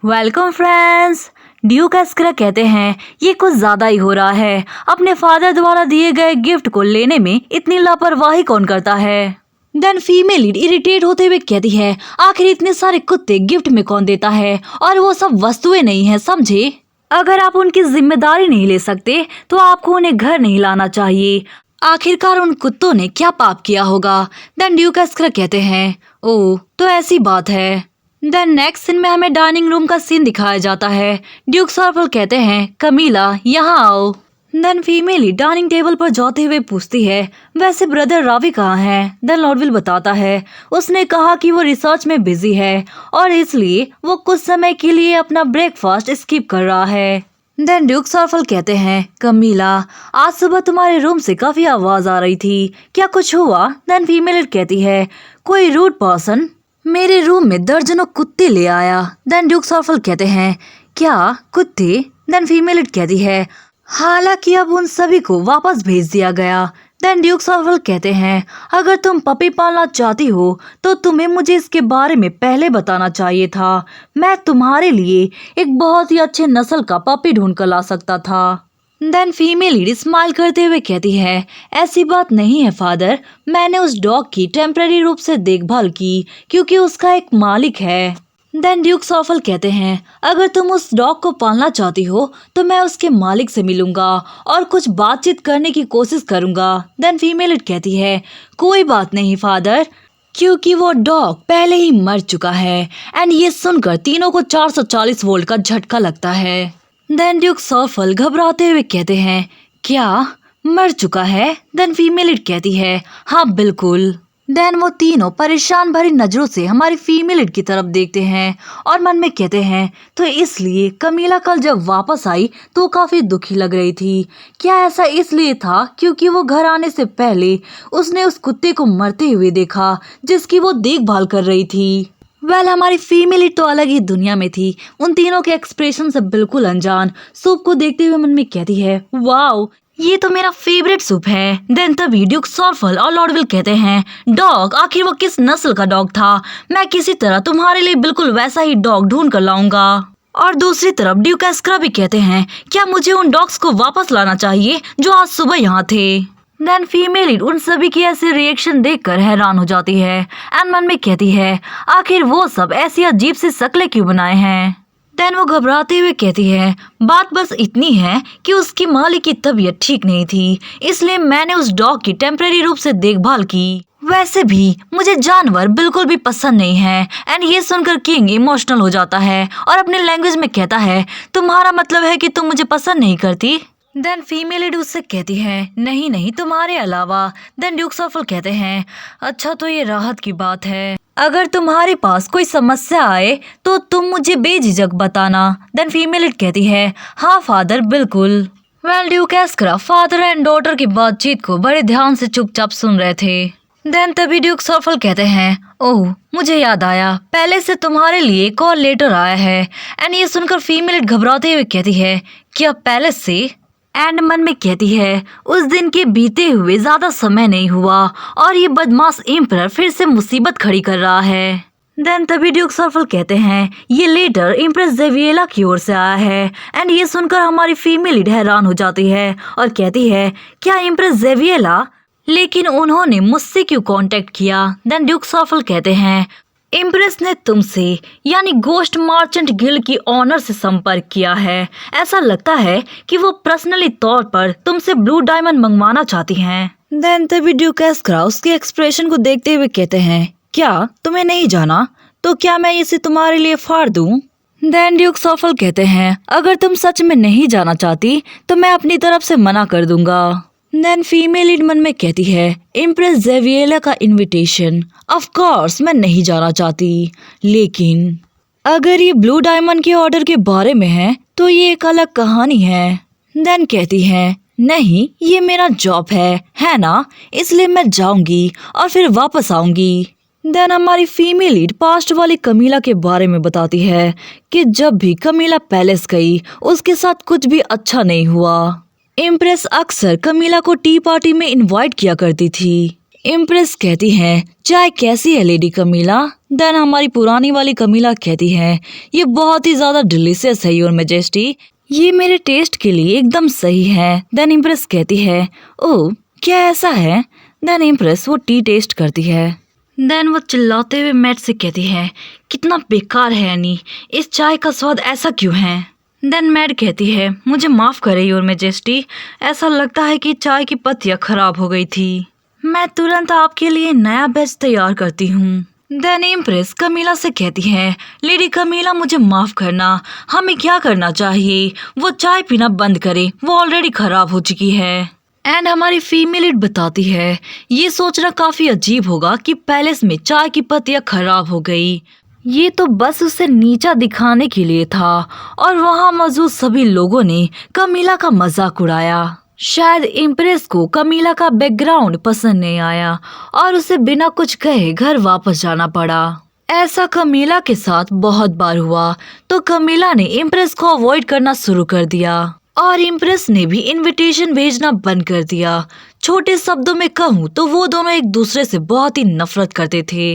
Welcome friends. Duke एस्करा कहते हैं ये कुछ ज्यादा ही हो रहा है। अपने फादर द्वारा दिए गए गिफ्ट को लेने में इतनी लापरवाही कौन करता है। देन फीमेल लीड इरिटेट होते हुए कहती है आखिर इतने सारे कुत्ते गिफ्ट में कौन देता है, और वो सब वस्तुएं नहीं है, समझे। अगर आप उनकी जिम्मेदारी नहीं ले सकते तो आपको उन्हें घर नहीं लाना चाहिए। आखिरकार उन कुत्तों ने क्या पाप किया होगा। देन ड्यूक एस्करा कहते हैं ओह तो ऐसी बात है। देन नेक्स्ट सीन में हमें डाइनिंग रूम का सीन दिखाया जाता है। ड्यूक सॉर्फल कहते हैं कमीला यहाँ आओ। देन फीमेल डाइनिंग टेबल पर जाते हुए पूछती है वैसे ब्रदर रावी कहाँ है। देन लॉर्डविल बताता है उसने कहा कि वो रिसर्च में बिजी है और इसलिए वो कुछ समय के लिए अपना ब्रेकफास्ट स्किप कर रहा है। देन ड्यूक सॉर्फल कहते हैं कमीला आज सुबह तुम्हारे रूम से काफी आवाज आ रही थी, क्या कुछ हुआ। देन फीमेल कहती है कोई रूड पर्सन मेरे रूम में दर्जनों कुत्ते ले आया। देन ड्यूक सॉर्फल कहते हैं क्या कुत्ते। देन फीमेल कहती है हालांकि अब उन सभी को वापस भेज दिया गया। देन ड्यूक सॉर्फल कहते हैं अगर तुम पपी पालना चाहती हो तो तुम्हें मुझे इसके बारे में पहले बताना चाहिए था। मैं तुम्हारे लिए एक बहुत ही अच्छे नस्ल का पपी ढूंढ कर ला सकता था। देन फीमेल लीड स्माइल करते हुए कहती है ऐसी बात नहीं है फादर, मैंने उस डॉग की टेम्पररी रूप से देखभाल की क्योंकि उसका एक मालिक है। देन ड्यूक सॉर्फल कहते हैं अगर तुम उस डॉग को पालना चाहती हो तो मैं उसके मालिक से मिलूंगा और कुछ बातचीत करने की कोशिश करूंगा। देन फीमेल कहती है कोई बात नहीं फादर, क्योंकि वो डॉग पहले ही मर चुका है। एंड ये सुनकर तीनों को 440 वोल्ट का झटका लगता है। देन ड्यूक सॉर्फल घबराते हुए कहते हैं क्या मर चुका है। देन फीमेल कहती है हाँ बिल्कुल। देन वो तीनों परेशान भरी नजरों से हमारी फीमेल की तरफ देखते हैं और मन में कहते हैं तो इसलिए कमीला कल जब वापस आई तो काफी दुखी लग रही थी। क्या ऐसा इसलिए था क्योंकि वो घर आने से पहले उसने उस कुत्ते को मरते हुए देखा जिसकी वो देखभाल कर रही थी। हमारी फीमेल तो अलग ही दुनिया में थी, उन तीनों के एक्सप्रेशन से बिल्कुल अनजान। सूप को देखते हुए मन में कहती है वाओ ये तो मेरा फेवरेट सूप है। देन तभी ड्यूक सॉर्फल और लॉर्डविल कहते हैं डॉग आखिर वो किस नस्ल का डॉग था, मैं किसी तरह तुम्हारे लिए बिल्कुल वैसा ही डॉग ढूंढ कर लाऊंगा। और दूसरी तरफ ड्यूक एस्करा भी कहते हैं क्या मुझे उन डॉग्स को वापस लाना चाहिए जो आज सुबह यहाँ थे। देन फीमेल उन सभी की ऐसे रिएक्शन देखकर हैरान हो जाती है एंड मन में कहती है आखिर वो सब ऐसी अजीब सी शक्लें क्यों बनाए हैं। देन वो घबराते हुए कहती है बात बस इतनी है कि उसकी मालिक की तबीयत ठीक नहीं थी, इसलिए मैंने उस डॉग की टेम्पररी रूप से देखभाल की। वैसे भी मुझे जानवर बिल्कुल भी पसंद नहीं है। एंड ये सुनकर किंग इमोशनल हो जाता है और अपने लैंग्वेज में कहता है तुम्हारा मतलब है कि तुम मुझे पसंद नहीं करती। देन फीमेल उससे कहती है नहीं नहीं तुम्हारे अलावा। देन ड्यूक सॉर्फल कहते हैं अच्छा तो ये राहत की बात है, अगर तुम्हारे पास कोई समस्या आए तो तुम मुझे बेझिझक बताना। देन फीमेल कहती है हाँ फादर बिल्कुल। ड्यूक एस्करा फादर एंड डॉटर की बातचीत को बड़े ध्यान से चुपचाप सुन रहे थे। देन तभी ड्यूक सॉर्फल कहते हैं ओह मुझे याद आया पहले से तुम्हारे लिए कॉल लेटर आया है। एंड ये सुनकर फीमेल घबराते हुए कहती है क्या पैलेस से। एंड मन में कहती है उस दिन के बीते हुए ज्यादा समय नहीं हुआ और ये बदमाश एम्परर फिर से मुसीबत खड़ी कर रहा है। देन तभी ड्यूक सॉर्फल कहते हैं ये लेटर इम्प्रेस जेवियला की ओर से आया है। एंड ये सुनकर हमारी फीमेल हैरान हो जाती है और कहती है क्या इम्प्रेस जेवियला, लेकिन उन्होंने मुझसे क्यों कांटेक्ट किया। देन ड्यूक सॉर्फल कहते हैं इम्प्रेस ने तुमसे यानी गोस्ट मर्चेंट गिल्ड की ऑनर से संपर्क किया है। ऐसा लगता है कि वो पर्सनली तौर पर तुमसे ब्लू डायमंड मंगवाना चाहती हैं। देन तभी ड्यूक एस्करा उसके एक्सप्रेशन को देखते हुए कहते हैं क्या तुम्हें नहीं जाना, तो क्या मैं इसे तुम्हारे लिए फाड़ दूं। देन ड्यूक सॉर्फल कहते हैं अगर तुम सच में नहीं जाना चाहती तो मैं अपनी तरफ से मना कर दूंगा। देन फीमेल मन में कहती है इम्प्रेस जेवियला का इनविटेशन, ऑफ कोर्स मैं नहीं जाना चाहती, लेकिन अगर ये ब्लू डायमंड के ऑर्डर के बारे में है तो ये एक अलग कहानी है। देन कहती है नहीं ये मेरा जॉब है ना, इसलिए मैं जाऊंगी और फिर वापस आऊंगी। देन हमारी फीमेल लीड पास्ट वाली कमीला के बारे में बताती है कि जब भी कमीला पैलेस गई उसके साथ कुछ भी अच्छा नहीं हुआ। इम्प्रेस अक्सर कमीला को टी पार्टी में इनवाइट किया करती थी। इम्प्रेस कहती है चाय कैसी है लेडी कमीला। देन हमारी पुरानी वाली कमीला कहती है, ये बहुत ही ज्यादा डिलीशियस है योर मैजेस्टी, ये मेरे टेस्ट के लिए एकदम सही है। देन इम्प्रेस कहती है, ओह क्या ऐसा है? देन इम्प्रेस वो टी टेस्ट करती है। देन वो चिल्लाते हुए मैट से कहती है, कितना बेकार है एनी, इस चाय का स्वाद ऐसा क्यों है? देन मैट कहती है, मुझे माफ करे योर मैजेस्टी, ऐसा लगता है कि चाय की पत्तियां खराब हो गई थी, मैं तुरंत आपके लिए नया बैच तैयार करती हूँ। देन इम्प्रेस कमीला से कहती है, लेडी कमीला मुझे माफ करना, हमें क्या करना चाहिए? वो चाय पीना बंद करे, वो ऑलरेडी खराब हो चुकी है। एंड हमारी फीमेल लीड बताती है, ये सोचना काफी अजीब होगा कि पैलेस में चाय की पत्तियां खराब हो गई, ये तो बस उसे नीचा दिखाने के लिए था और वहाँ मौजूद सभी लोगों ने कमीला का मजाक उड़ाया। शायद इम्प्रेस को कमीला का बैकग्राउंड पसंद नहीं आया और उसे बिना कुछ कहे घर वापस जाना पड़ा। ऐसा कमीला के साथ बहुत बार हुआ तो कमीला ने इम्प्रेस को अवॉइड करना शुरू कर दिया और इम्प्रेस ने भी इनविटेशन भेजना बंद कर दिया। छोटे शब्दों में कहूँ तो वो दोनों एक दूसरे से बहुत ही नफरत करते थे।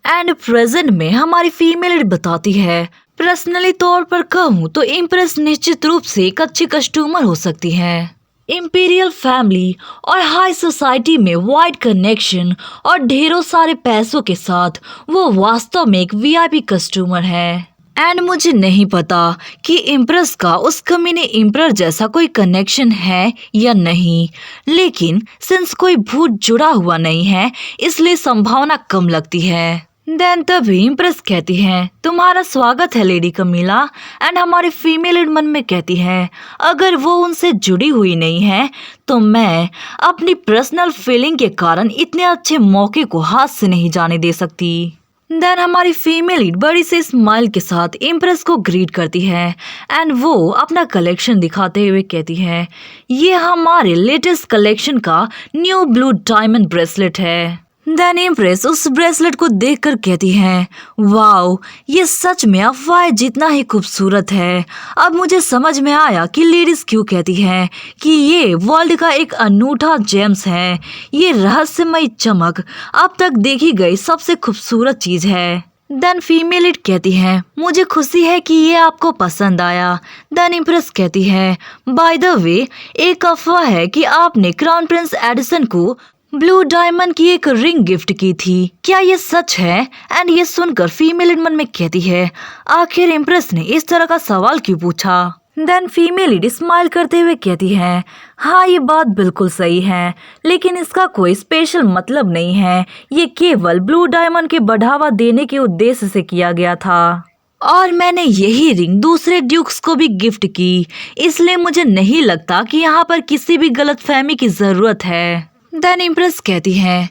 एंड प्रेजेंट में हमारी फीमेल बताती है, पर्सनली तौर पर कहूँ तो इम्प्रेस निश्चित रूप से एक अच्छी कस्टमर हो सकती है। इम्पीरियल फैमिली और हाई सोसाइटी में वाइड कनेक्शन और ढेरों सारे पैसों के साथ वो वास्तव में एक वीआईपी कस्टमर है। एंड मुझे नहीं पता कि इम्प्रेस का उस कमीने इम्पर जैसा कोई कनेक्शन है या नहीं, लेकिन सिंस कोई भूत जुड़ा हुआ नहीं है इसलिए संभावना कम लगती है। देन तभी इम्प्रेस कहती है, तुम्हारा स्वागत है लेडी कमीला। एंड हमारी फीमेल मन में कहती है, अगर वो उनसे जुड़ी हुई नहीं है तो मैं अपनी पर्सनल फीलिंग के कारण इतने अच्छे मौके को हाथ से नहीं जाने दे सकती। देन हमारी फीमेल बड़ी से स्माइल के साथ इम्प्रेस को ग्रीट करती है एंड वो अपना कलेक्शन दिखाते हुए कहती है, ये हमारे लेटेस्ट कलेक्शन का न्यू ब्लू डायमंड ब्रेसलेट है। देन इम्प्रेस उस ब्रेसलेट को देखकर कहती है, वाओ ये सच में अफवाह जितना ही खूबसूरत है। अब मुझे समझ में आया कि लेडीज क्यों कहती हैं कि ये वर्ल्ड का एक अनूठा जेम्स है। ये रहस्यमयी चमक अब तक देखी गई सबसे खूबसूरत चीज है। देन फीमेल इट कहती है, मुझे खुशी है कि ये आपको पसंद आया। देन इम्प्रेस कहती है, बाय द वे एक अफवाह है कि आपने क्राउन प्रिंस एडिसन को ब्लू डायमंड की एक रिंग गिफ्ट की थी, क्या ये सच है? एंड ये सुनकर फीमेल मन में कहती है, आखिर इम्प्रेस ने इस तरह का सवाल क्यों पूछा? देन फीमेल स्माइल करते हुए कहती है, हाँ ये बात बिल्कुल सही है, लेकिन इसका कोई स्पेशल मतलब नहीं है, ये केवल ब्लू डायमंड के बढ़ावा देने के उद्देश्य से किया गया था और मैंने यही रिंग दूसरे ड्यूक्स को भी गिफ्ट की, इसलिए मुझे नहीं लगता कि यहाँ पर किसी भी गलतफहमी की जरूरत है। देन इम्प्रेस कहती है,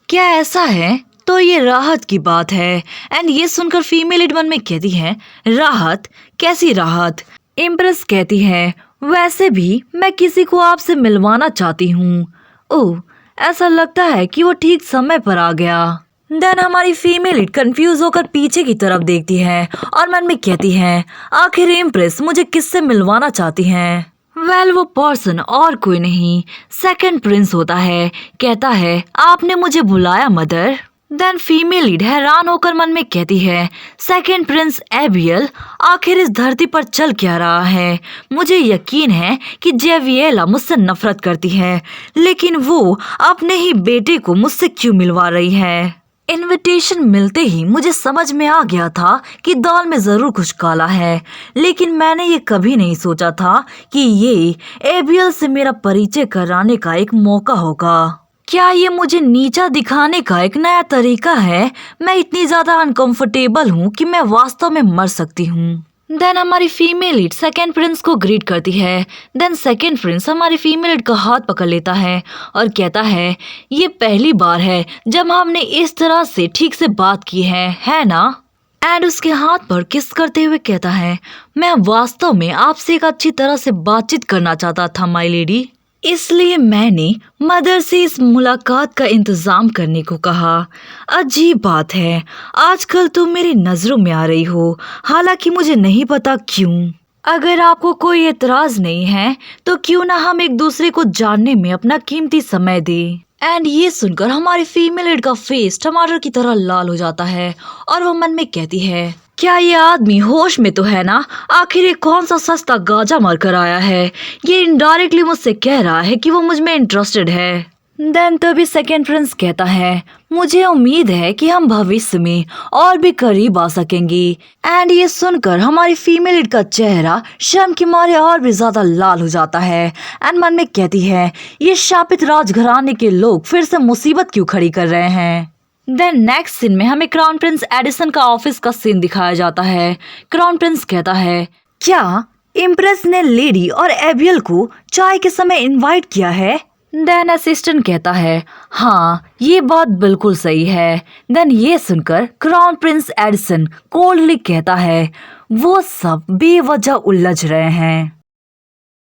क्या ऐसा है? तो ये राहत की बात है। एंड ये सुनकर फीमेल मन में कहती है, राहत? कैसी राहत? इम्प्रेस कहती है, वैसे भी मैं किसी को आपसे मिलवाना चाहती हूँ। ओह ऐसा लगता है कि वो ठीक समय पर आ गया। देन हमारी फीमेल कंफ्यूज होकर पीछे की तरफ देखती है और मन में कहती है, आखिर इम्प्रेस मुझे किससे मिलवाना चाहती हैं? वेल वो पर्सन और कोई नहीं सेकंड प्रिंस होता है। कहता है, आपने मुझे बुलाया मदर? देन फीमेल लीड हैरान होकर मन में कहती है, सेकंड प्रिंस एबियल आखिर इस धरती पर चल क्या रहा है? मुझे यकीन है कि जेवियला मुझसे नफरत करती है, लेकिन वो अपने ही बेटे को मुझसे क्यों मिलवा रही है? इनविटेशन मिलते ही मुझे समझ में आ गया था कि दाल में जरूर कुछ काला है, लेकिन मैंने ये कभी नहीं सोचा था कि ये एबियल से मेरा परिचय कराने का एक मौका होगा। क्या ये मुझे नीचा दिखाने का एक नया तरीका है? मैं इतनी ज्यादा अनकंफर्टेबल हूँ कि मैं वास्तव में मर सकती हूँ। देन हमारी फीमेल लीड सेकेंड प्रिंस को ग्रीट करती है। देन सेकेंड प्रिंस हमारी फीमेल लीड का हाथ पकड़ लेता है और कहता है, ये पहली बार है जब हमने इस तरह से ठीक से बात की है ना? एंड उसके हाथ पर किस करते हुए कहता है, मैं वास्तव में आपसे एक अच्छी तरह से बातचीत करना चाहता था माय लेडी, इसलिए मैंने मदर से इस मुलाकात का इंतजाम करने को कहा। अजीब बात है, आजकल तुम मेरी नजरों में आ रही हो, हालांकि मुझे नहीं पता क्यों। अगर आपको कोई एतराज नहीं है तो क्यों ना हम एक दूसरे को जानने में अपना कीमती समय दें। एंड ये सुनकर हमारी फीमेल लीड का फेस टमाटर की तरह लाल हो जाता है और वो मन में कहती है, क्या ये आदमी होश में तो है ना? आखिर ये कौन सा सस्ता गांजा मार कर आया है? ये इनडायरेक्टली मुझसे कह रहा है कि वो मुझ में इंटरेस्टेड है। देन तभी सेकेंड प्रिंस कहता है, मुझे उम्मीद है कि हम भविष्य में और भी करीब आ सकेंगे। एंड ये सुनकर हमारी फीमेल लीड का चेहरा शर्म के मारे और भी ज्यादा लाल हो जाता है एंड मन में कहती है, ये शापित राजघराने के लोग फिर से मुसीबत क्यों खड़ी कर रहे हैं। देन नेक्स्ट सीन में हमें क्राउन प्रिंस एडिसन का ऑफिस का सीन दिखाया जाता है। क्राउन प्रिंस कहता है, क्या इम्प्रेस ने लेडी और एबियल को चाय के समय इनवाइट किया है? देन असिस्टेंट कहता है, हाँ ये बात बिल्कुल सही है। देन ये सुनकर क्राउन प्रिंस एडिसन कोल्डली कहता है, वो सब बेवजह उलझ रहे हैं।